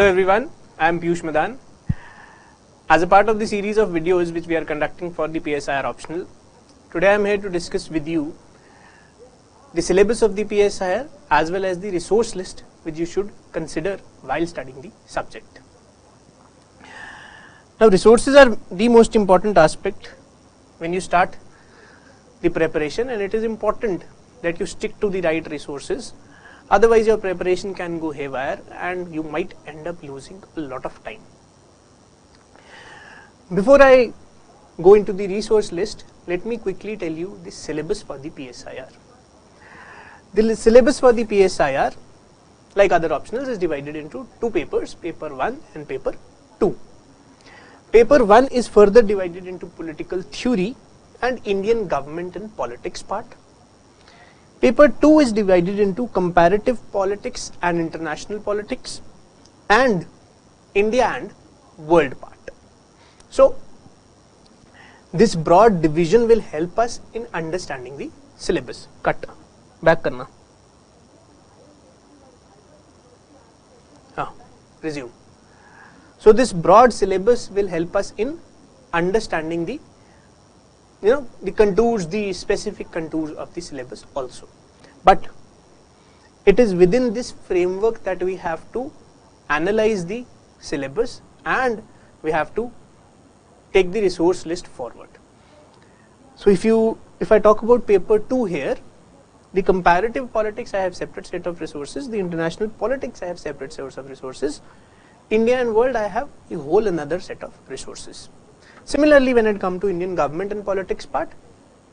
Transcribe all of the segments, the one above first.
Hello everyone, I am Piyush Madan. As a part of the series of videos which we are conducting for the PSIR optional, today I am here to discuss with you the syllabus of the PSIR as well as the resource list which you should consider while studying the subject. Now resources are the most important aspect when you start the preparation, and it is important that you stick to the right resources. Otherwise your preparation can go haywire and you might end up losing a lot of time. Before I go into the resource list, let me quickly tell you the syllabus for the PSIR. The syllabus for the PSIR, like other optionals, is divided into two papers, paper 1 and paper 2. Paper 1 is further divided into political theory and Indian government and politics part. Paper 2 is divided into comparative politics and international politics and India and world part. So this broad division will help us in understanding the syllabus. Cut. Back karna. Resume. So this broad syllabus will help us in understanding the contours, the specific contours of the syllabus also. But it is within this framework that we have to analyze the syllabus and we have to take the resource list forward. So if I talk about paper 2 here, the comparative politics I have separate set of resources, the international politics I have separate sets of resources, India and world I have a whole another set of resources. Similarly, when it comes to Indian government and politics part,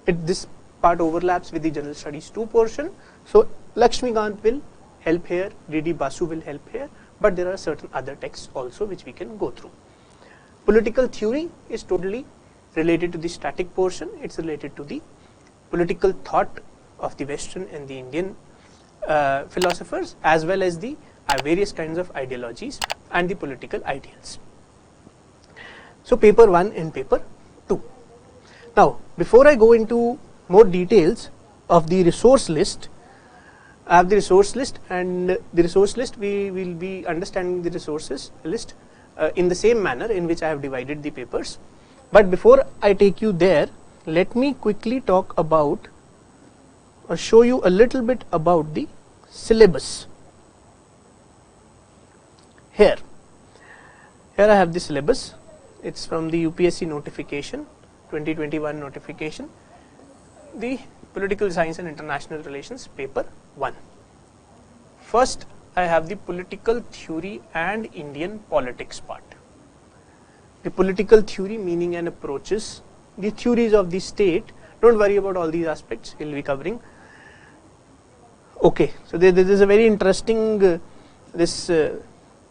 this part overlaps with the general studies 2 portion. So Lakshmikant will help here, D.D. Basu will help here, but there are certain other texts also which we can go through. Political theory is totally related to the static portion. It's related to the political thought of the Western and the Indian philosophers, as well as the various kinds of ideologies and the political ideals. So paper 1 and paper 2. Now before I go into more details of the resource list, I have the resource list, and the resource list we will be understanding the resources list in the same manner in which I have divided the papers. But before I take you there, let me quickly talk about or show you a little bit about the syllabus. Here I have the syllabus. It's from the UPSC notification, 2021 notification, the Political Science and International Relations, paper 1. First, I have the political theory and Indian politics part. The political theory, meaning and approaches, the theories of the state. Don't worry about all these aspects, we'll be covering. Okay, so there is a very interesting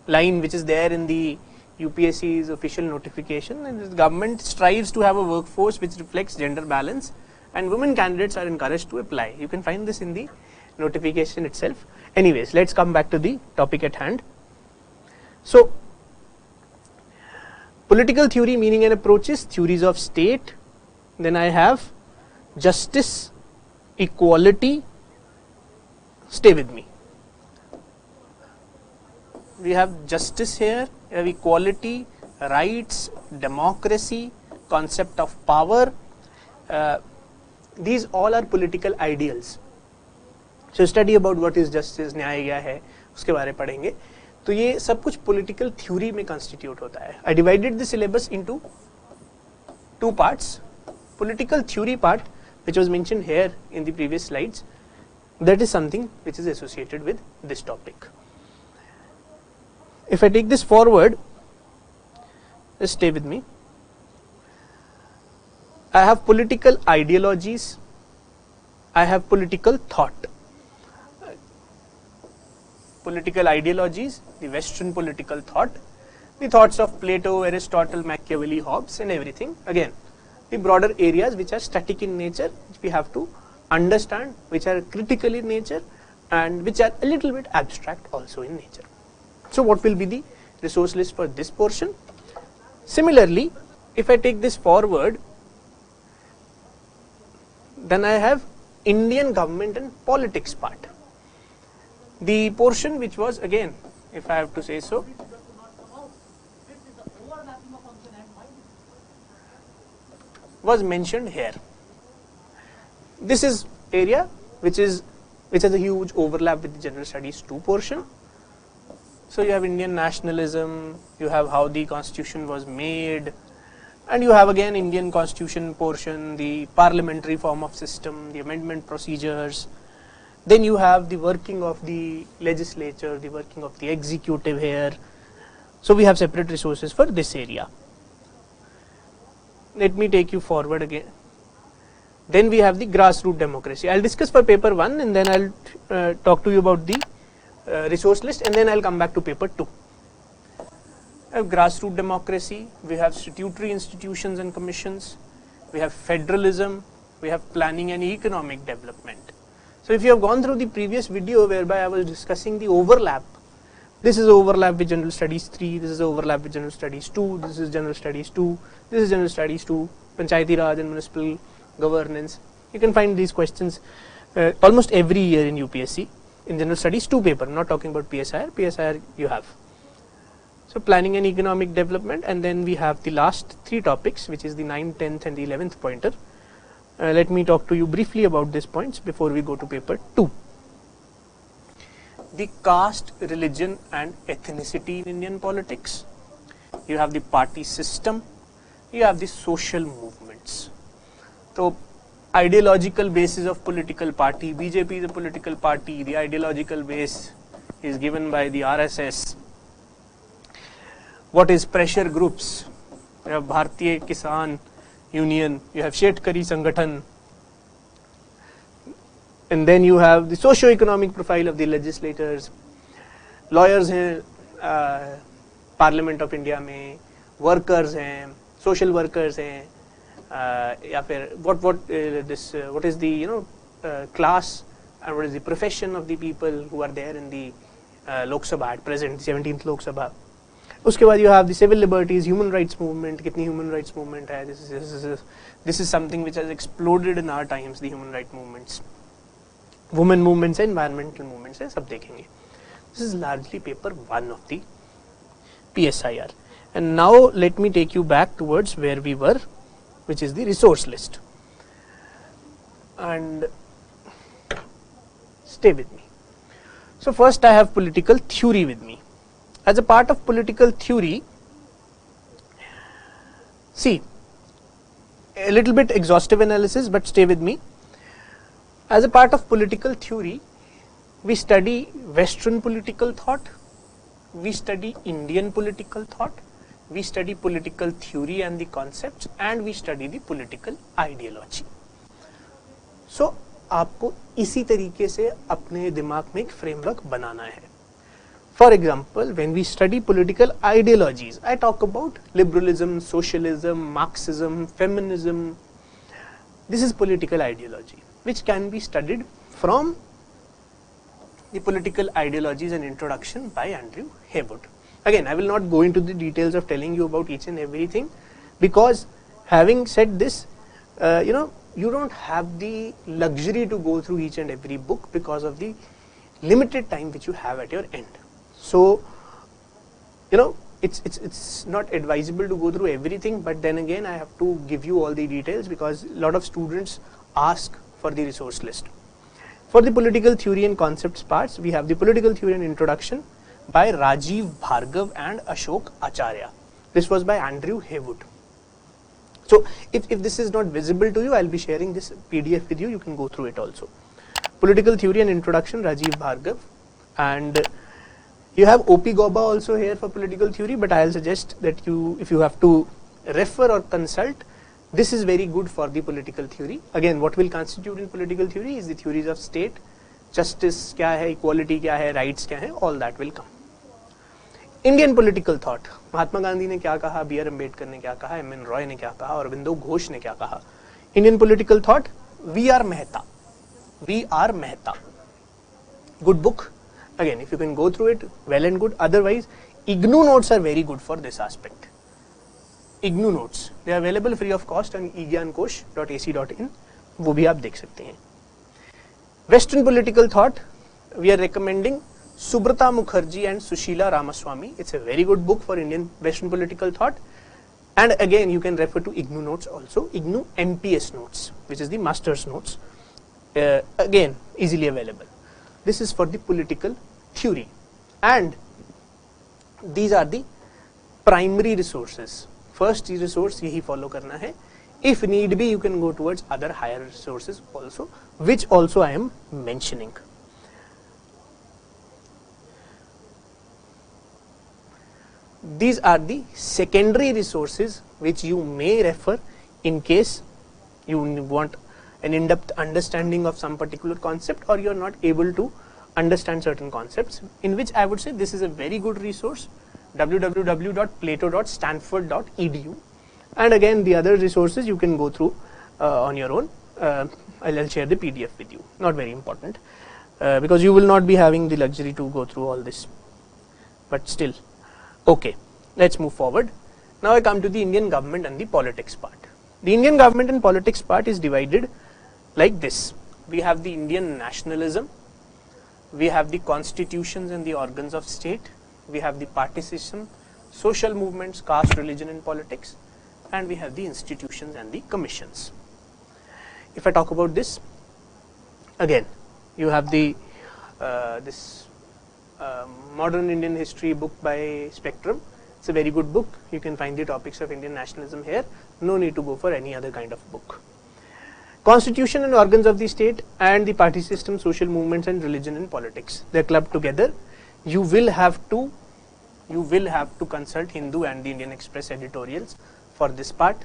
line which is there in the UPSC's official notification, and the government strives to have a workforce which reflects gender balance and women candidates are encouraged to apply. You can find this in the notification itself. Anyways, let's come back to the topic at hand. So political theory, meaning and approaches, theories of state. Then I have justice, equality. Stay with me. We have justice here, we have equality, rights, democracy, concept of power. These all are political ideals. So study about what is justice, न्याय क्या है, उसके बारे में पढ़ेंगे. तो ये सब कुछ political theory में constitute होता है. I divided the syllabus into two parts. Political theory part, which was mentioned here in the previous slides, that is something which is associated with this topic. If I take this forward, just stay with me. I have political ideologies, I have political thought. Political ideologies, the Western political thought, the thoughts of Plato, Aristotle, Machiavelli, Hobbes and everything. Again, the broader areas which are static in nature, which we have to understand, which are critical in nature and which are a little bit abstract also in nature. So what will be the resource list for this portion? Similarly, if I take this forward, then I have Indian government and politics part. The portion which was, again, if I have to say so, was mentioned here. This is area which has a huge overlap with the general studies 2 portion. So you have Indian nationalism, you have how the constitution was made, and you have again Indian constitution portion, the parliamentary form of system, the amendment procedures. Then you have the working of the legislature, the working of the executive here. So we have separate resources for this area. Let me take you forward again. Then we have the grassroots democracy. I'll discuss for paper 1 and then I'll talk to you about the resource list, and then I'll come back to paper 2. We have grassroots democracy, we have statutory institutions and commissions, we have federalism, we have planning and economic development. So if you have gone through the previous video whereby I was discussing the overlap, this is overlap with general studies 3, this is overlap with general studies 2, this is general studies 2, this is general studies 2, Panchayati Raj and municipal governance. You can find these questions almost every year in UPSC in general studies 2 paper. I'm not talking about PSIR, PSIR you have. So planning and economic development, and then we have the last 3 topics, which is the 9th, 10th and the 11th pointer. Let me talk to you briefly about these points before we go to paper 2. The caste, religion and ethnicity in Indian politics. You have the party system, you have the social movements. So ideological basis of political party, BJP is a political party, the ideological base is given by the RSS. What is pressure groups? You have Bharatiya Kisan Union, you have Shetkari Sangathan, and then you have the socio-economic profile of the legislators. Lawyers हैं Parliament of India में, workers हैं, social workers हैं, या फिर what is the class and what is the profession of the people who are there in the Lok Sabha at present, 17th Lok Sabha. उसके बाद you have the civil liberties, human rights movement, कितनी human rights movement है, this is something which has exploded in our times, the human rights movements, women movements, environmental movements है, सब देखेंगे. This is largely paper 1 of the PSIR. And now let me take you back towards where we were, which is the resource list. And stay with me. So first I have political theory with me. As a part of political theory, see, a little bit exhaustive analysis, but stay with me. As a part of political theory, we study Western political thought, we study Indian political thought, we study political theory and the concepts, and we study the political ideology. So, आपको इसी तरीके से अपने दिमाग में एक framework बनाना है. For example, when we study political ideologies, I talk about liberalism, socialism, Marxism, feminism. This is political ideology, which can be studied from the political ideologies and introduction by Andrew Haywood. Again, I will not go into the details of telling you about each and everything, because having said this, you don't have the luxury to go through each and every book because of the limited time which you have at your end. So, it's not advisable to go through everything, but then again I have to give you all the details because a lot of students ask for the resource list. For the political theory and concepts parts, we have the political theory and introduction by Rajiv Bhargav and Ashok Acharya. This was by Andrew Haywood. So if this is not visible to you, I'll be sharing this PDF with you, you can go through it also. Political theory and introduction, Rajiv Bhargav, and you have O.P. Gauba also here for political theory, but I'll suggest that if you have to refer or consult, this is very good for the political theory. Again, what will constitute in political theory is the theories of state, justice क्या है, equality क्या है, rights क्या है, all that will come. Indian political thought, Mahatma Gandhi ने क्या कहा, B.R. Ambedkar ने क्या कहा, M.N. रॉय ने क्या कहा, अरविंदो घोष ने क्या कहा. Indian political thought, V.R. Mehta. Good book. Again, if you can go through it, well and good. Otherwise, IGNOU notes are very good for this aspect. IGNOU notes, they are available free of cost on egyankosh.ac.in. वो भी आप देख सकते हैं. Western political thought, we are recommending Subrata Mukherjee and Sushila Ramaswamy. It's a very good book for Indian Western political thought. And again, you can refer to IGNOU notes also, IGNOU MPS notes, which is the master's notes, again easily available. This is for the political theory, and these are the primary resources. First resource यही follow करना है. If need be, you can go towards other higher resources also, which also I am mentioning. These are the secondary resources which you may refer in case you want an in-depth understanding of some particular concept, or you are not able to understand certain concepts, in which I would say this is a very good resource, www.plato.stanford.edu. And again, the other resources you can go through on your own. I'll share the PDF with you, not very important, because you will not be having the luxury to go through all this, but still. Okay, let's move forward. Now I come to the Indian government and the politics part. The Indian government and politics part is divided like this. We have the Indian nationalism, we have the constitutions and the organs of state, we have the party system, social movements, caste, religion and politics, and we have the institutions and the commissions. If I talk about this, again, you have the Modern Indian History book by Spectrum. It's a very good book. You can find the topics of Indian nationalism here. No need to go for any other kind of book. Constitution and organs of the state and the party system, social movements and religion and politics, they're clubbed together. You will have to consult Hindu and the Indian Express editorials for this part,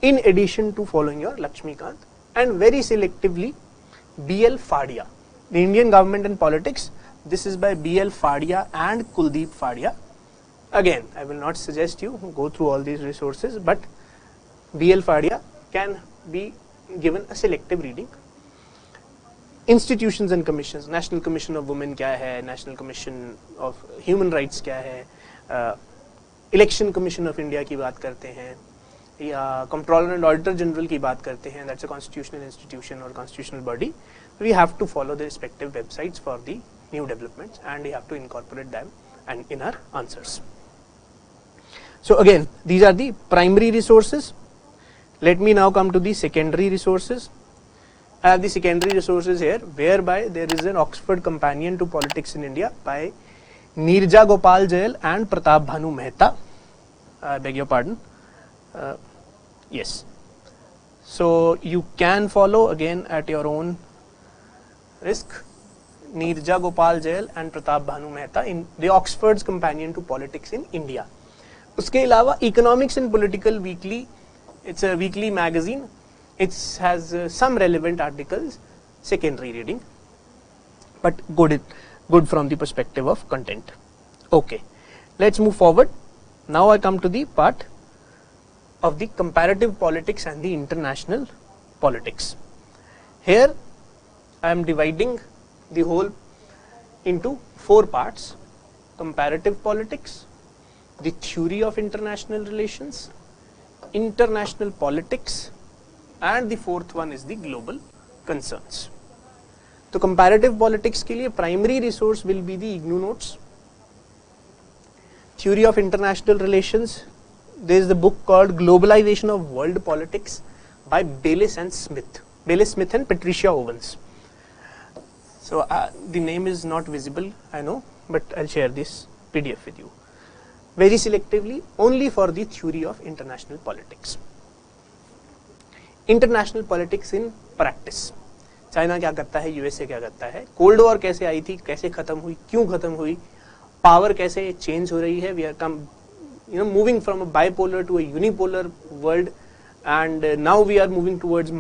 in addition to following your Lakshmikant, and very selectively B.L. Fadia. The Indian government and politics, this is by B.L. Fadia and Kuldeep Fadia. Again, I will not suggest you go through all these resources, but B.L. Fadia can be given a selective reading. Institutions and commissions, National Commission of Women क्या है, National Commission of Human Rights क्या है, Election Commission of India की बात करते हैं, या Comptroller and Auditor General की बात करते हैं, that's a constitutional institution or constitutional body. We have to follow the respective websites for the new developments, and we have to incorporate them and in our answers. So again, these are the primary resources. Let me now come to the secondary resources. I have the secondary resources here, whereby there is an Oxford Companion to Politics in India by Neerja Gopal Jayal and Pratap Bhanu Mehta. I beg your pardon. Yes. So you can follow again at your own risk. Neerja Gopal Jayal and Pratap Bhanu Mehta in the Oxford's Companion to Politics in India. उसके अलावा Economics and Political Weekly, it's a weekly magazine. It has some relevant articles, secondary reading, but good from the perspective of content. Okay, let's move forward. Now I come to the part of the comparative politics and the international politics. Here I am dividing the whole into 4 parts: comparative politics, the theory of international relations, international politics, and the 4th one is the global concerns. तो comparative politics के लिए primary resource will be the IGNOU notes. Theory of international relations, there is the book called Globalization of World Politics by Bayliss and Smith and Patricia Owens. So the name is not visible, I know, but I'll share this PDF with you. Very selectively, only for the theory of international politics. International politics in practice. China क्या करता है, USA क्या करता है, cold war कैसे आई थी, कैसे खत्म हुई, क्यों खत्म हुई, पावर कैसे चेंज हो रही है, we are moving from a bipolar to a unipolar world, and now we are moving towards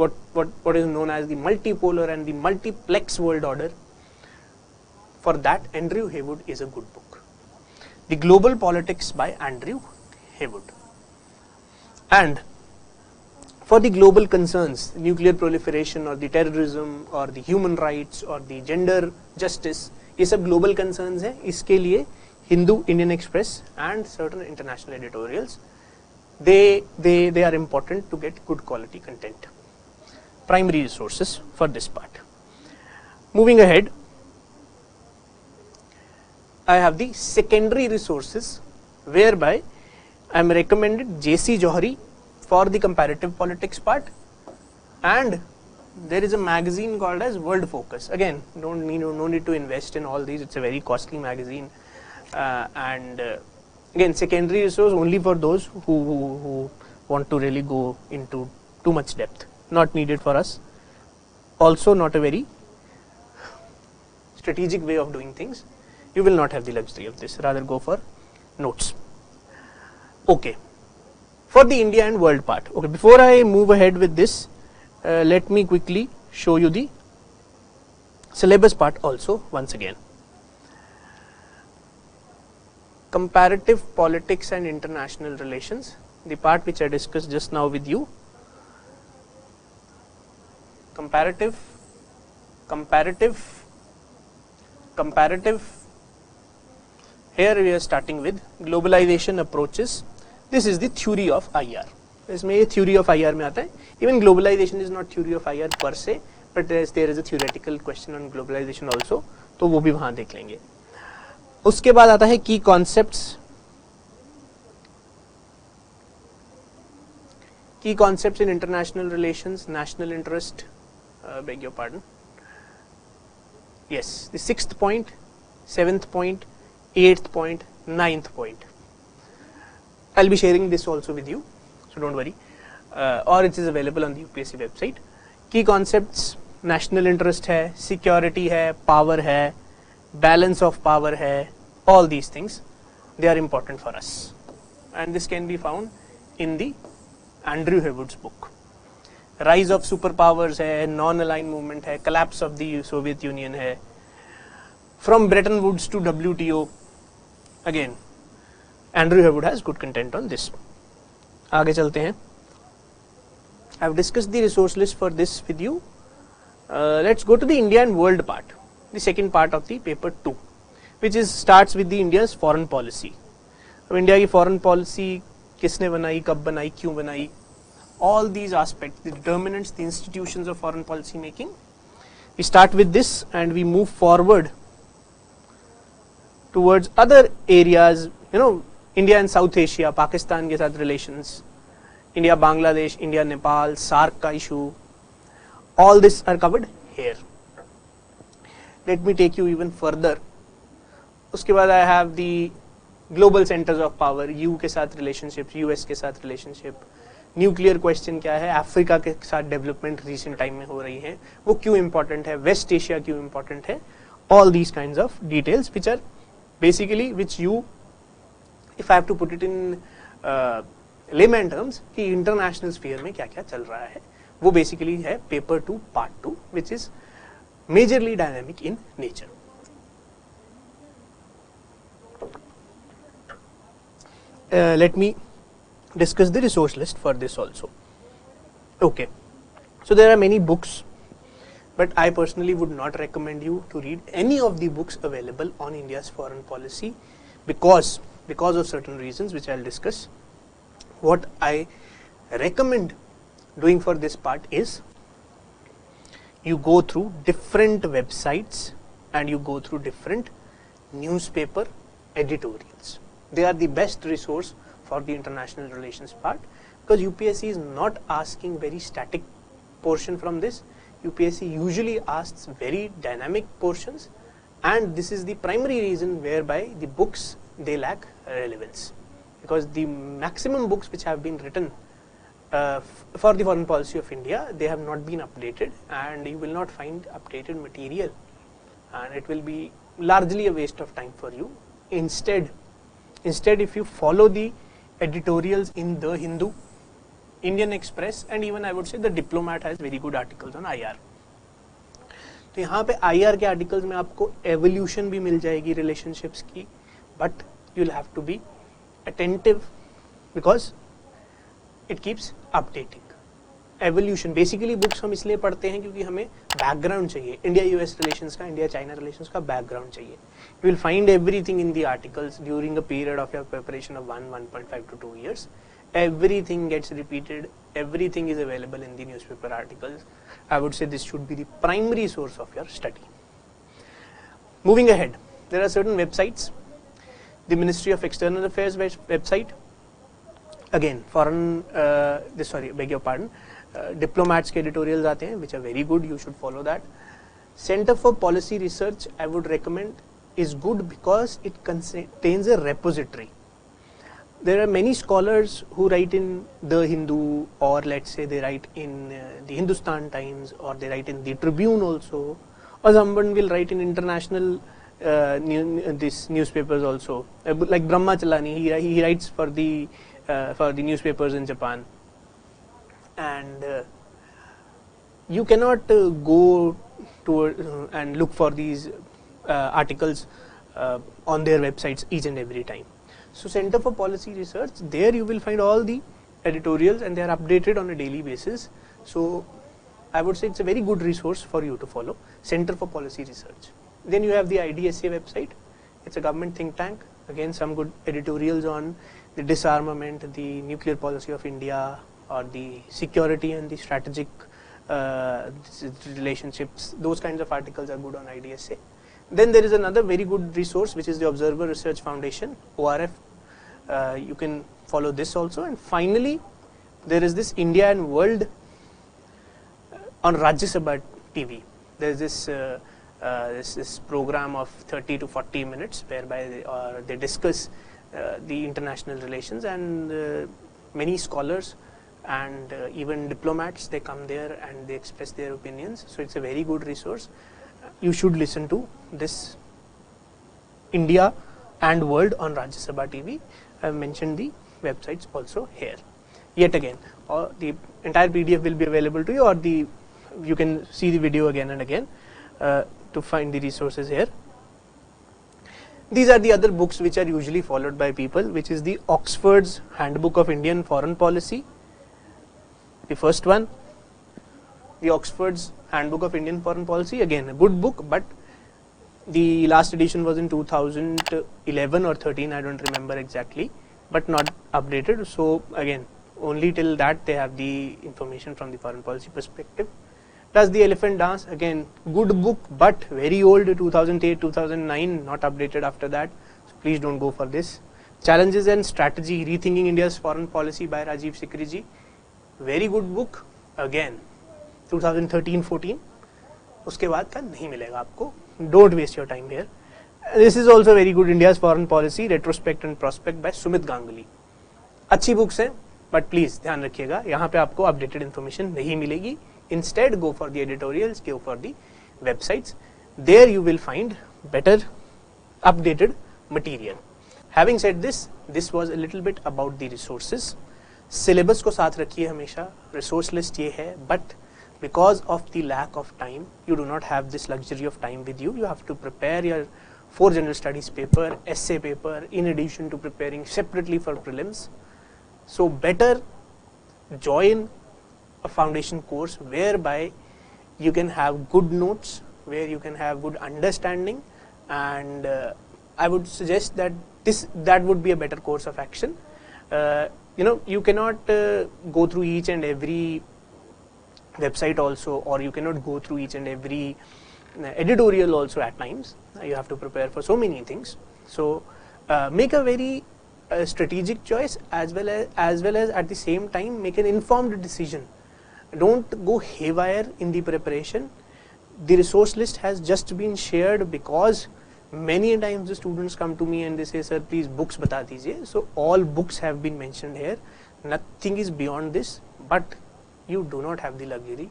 what is known as the multipolar and the multiplex world order. For that, Andrew Haywood is a good book. The Global Politics by Andrew Haywood. And for the global concerns, nuclear proliferation or the terrorism or the human rights or the gender justice, ये सब global concerns हैं. इसके लिए Hindu, Indian Express and certain international editorials, they are important to get good quality content. Primary resources for this part. Moving ahead, I have the secondary resources, whereby I'm recommended J.C. Johari for the comparative politics part, and there is a magazine called as World Focus. Again, no need to invest in all these. It's a very costly magazine, and again, secondary resource only for those who want to really go into too much depth. Not needed for us. Also, not a very strategic way of doing things. You will not have the luxury of this. Rather go for notes. Okay. For the India and world part. Okay. Before I move ahead with this, let me quickly show you the syllabus part also once again. Comparative politics and international relations, the part which I discussed just now with you. Comparative. Here we are starting with globalization approaches. This is the theory of IR. इसमें ये theory of IR में आता है. Even globalization is not theory of IR per se, but there is a theoretical question on globalization also. तो वो भी वहाँ देख लेंगे. उसके बाद आता है key concepts. Key concepts in international relations, national interest. Beg your pardon. Yes, the 6th point, 7th point, 8th point, 9th point. I'll be sharing this also with you, so don't worry. Or it is available on the UPSC website. Key concepts, national interest है, security है, power है, balance of power है, all these things, they are important for us. And this can be found in the Andrew Hewood's book. Rise of superpowers है, non-aligned movement है, collapse of the Soviet Union है, from Bretton Woods to WTO. Again, Andrew Hewood has good content on this. आगे चलते हैं. I have discussed the resource list for this with you. Let's go to the India and world part, the second part of the paper 2, which is starts with the India's foreign policy. अब India की foreign policy किसने बनाई, कब बनाई, क्यों बनाई, all these aspects, the determinants, the institutions of foreign policy making. We start with this and we move forward towards other areas, India and South Asia, Pakistan के साथ relations, India, Bangladesh, India, Nepal, SAARC का issue, all this are covered here. Let me take you even further. उसके बाद I have the global centers of power, EU के साथ relationships, US के साथ relationship, nuclear question क्या है, Africa के साथ डेवलपमेंट रिसेंट टाइम में हो रही है, वो क्यों इंपॉर्टेंट है, वेस्ट एशिया क्यों इंपॉर्टेंट है, all these kinds of details which are basically which you, if I have to put it in layman terms कि इंटरनेशनल स्फीयर में क्या क्या चल रहा है, वो बेसिकली है paper 2 part 2 which is majorly dynamic in nature. Let me discuss the resource list for this also. Okay, so there are many books, but I personally would not recommend you to read any of the books available on India's foreign policy because of certain reasons which I'll discuss. What I recommend doing for this part is you go through different websites and you go through different newspaper editorials. They are the best resource for the international relations part, because UPSC is not asking very static portion from this. UPSC usually asks very dynamic portions, and this is the primary reason whereby the books, they lack relevance, because the maximum books which have been written for the foreign policy of India, they have not been updated, and you will not find updated material, and it will be largely a waste of time for you. Instead if you follow the editorials in The Hindu, Indian Express, and even I would say The Diplomat has very good articles on IR. तो यहाँ पे IR के articles में आपको evolution भी मिल जाएगी relationships की, but you'll have to be attentive because it keeps updating. Evolution basically books हम इसलिए पढ़ते हैं क्योंकि हमें background चाहिए, India US relations का, India China relations का background चाहिए. You will find everything in the articles during a period of your preparation of 1.5 to 2 years. Everything gets repeated, everything is available in the newspaper articles. I would say this should be the primary source of your study. Moving ahead, there are certain websites. The Ministry of External Affairs website, again foreign beg your pardon, diplomats के editorials आते हैं which are very good, you should follow that. Center for Policy Research I would recommend is good because it contains a repository. There are many scholars who write in The Hindu, or let's say they write in the Hindustan Times, or they write in the Tribune also, or someone will write in international these newspapers also, like Brahma Chalani, he writes for the newspapers in Japan. And you cannot go to and look for these articles on their websites each and every time. So Center for Policy Research, there you will find all the editorials and they are updated on a daily basis. So I would say it's a very good resource for you to follow, Center for Policy Research. Then you have the IDSA website. It's a government think tank. Again, some good editorials on the disarmament, the nuclear policy of India, or the security and the strategic relationships. Those kinds of articles are good on IDSA. Then there is another very good resource which is the Observer Research Foundation, ORF. You can follow this also. And finally, there is this India and World on Rajya Sabha TV. There is this program of 30 to 40 minutes whereby they discuss the international relations, and many scholars and even diplomats, they come there and they express their opinions. So it's a very good resource. You should listen to this India and World on Rajya Sabha TV. I have mentioned the websites also here. Yet again, the entire PDF will be available to you, or you can see the video again and again to find the resources here. These are the other books which are usually followed by people, which is the Oxford's Handbook of Indian Foreign Policy, the first one. The Oxford's Handbook of Indian Foreign Policy, again a good book, but the last edition was in 2011 or 13, I don't remember exactly, but not updated. So again, only till that they have the information from the foreign policy perspective. Does the Elephant Dance, again good book, but very old, 2008, 2009, not updated after that. So please don't go for this. Challenges and Strategy, Rethinking India's Foreign Policy by Rajiv Sikri ji, very good book, again 2013-14. उसके बाद का नहीं मिलेगा आपको. Don't waste your time here. This is also very good, India's Foreign Policy, Retrospect and Prospect by Sumit Ganguly. अच्छी books हैं, but please ध्यान रखिएगा यहाँ पे आपको अपडेटेड इन्फॉर्मेशन नहीं मिलेगी. Instead, go for the editorials, go for the websites. There you will find better updated material. Having said this, this was a little bit about the resources. Syllabus को साथ रखिए हमेशा. Resource list ये है, but because of the lack of time, you do not have this luxury of time with you. You have to prepare your 4 general studies paper, essay paper, in addition to preparing separately for prelims. So better join a foundation course whereby you can have good notes, where you can have good understanding, and I would suggest that that would be a better course of action. You cannot go through each and every website also, or you cannot go through each and every editorial also at times. You have to prepare for so many things. So make a very strategic choice, as well as at the same time make an informed decision. Don't go haywire in the preparation. The resource list has just been shared because many times the students come to me and they say, sir, please books bata dijiye. So all books have been mentioned here. Nothing is beyond this, but you do not have the luxury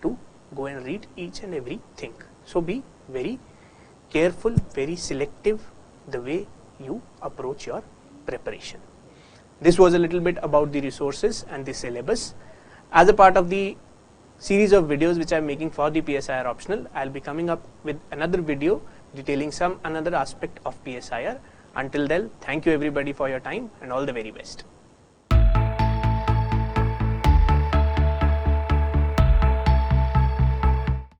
to go and read each and everything. So be very careful, very selective the way you approach your preparation. This was a little bit about the resources and the syllabus. As a part of the series of videos which I am making for the PSIR optional, I will be coming up with another video detailing another aspect of PSIR. Until then, thank you everybody for your time and all the very best.